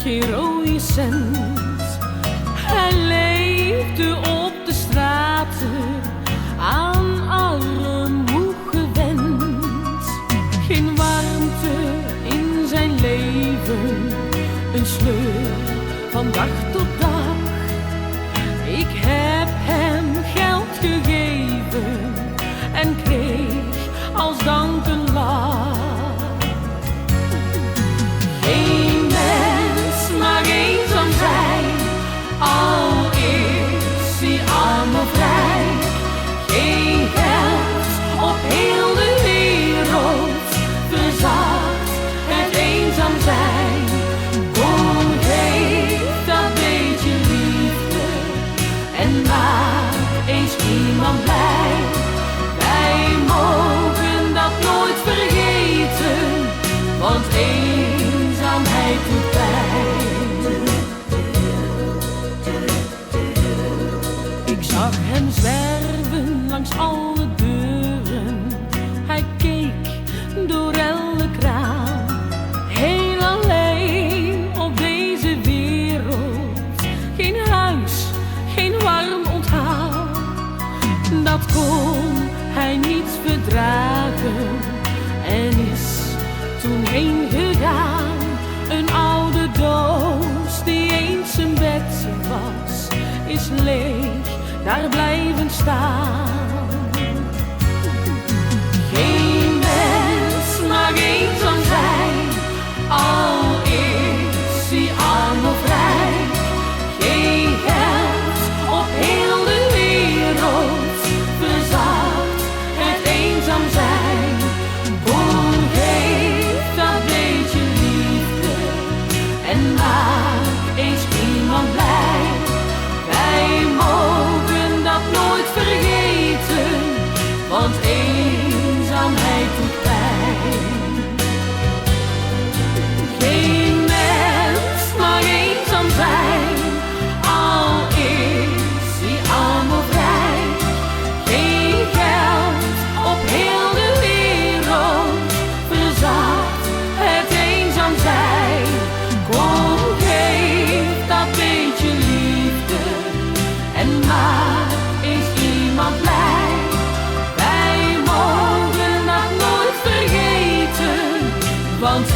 geen rode cent. Hij leefde op de straten, aan armoe gewend. Geen warmte in zijn leven, een sleur van dag tot dag. Ik heb hem geld gegeven en kreeg als dank een lach. Geen mens mag eenzaam zijn, al is hij arm of rijk. Geen geld op heel de wereld verzacht het eenzaam zijn. Kom, geef dat beetje liefde en maak eens iemand blij. Wij mogen dat nooit vergeten, want eenzaamheid doet pijn. Ik zag hem zwerven langs alle deuren. Hij keek door elk raam. Heel alleen op deze wereld. Geen huis, geen warm onthaal. Dat kon hij niet verdragen en is toen heen gegaan. Een oude doos die eens een bed was, is leeg daar blijven staan. Geen mens mag eenzaam zijn, al is hij arm of rijk. Geen geld op heel de wereld verzacht het eenzaam zijn. Kom, geef dat beetje liefde en maak eens iemand blij. Wij mogen dat nooit vergeten, want eenzaamheid doet pijn. Geen mens mag eenzaam zijn, al is hij arm of rijk. Geen geld op heel de wereld verzacht het eenzaam zijn. Kom, geef dat beetje liefde en maak eens iemand blij. Wij mogen dat nooit vergeten, want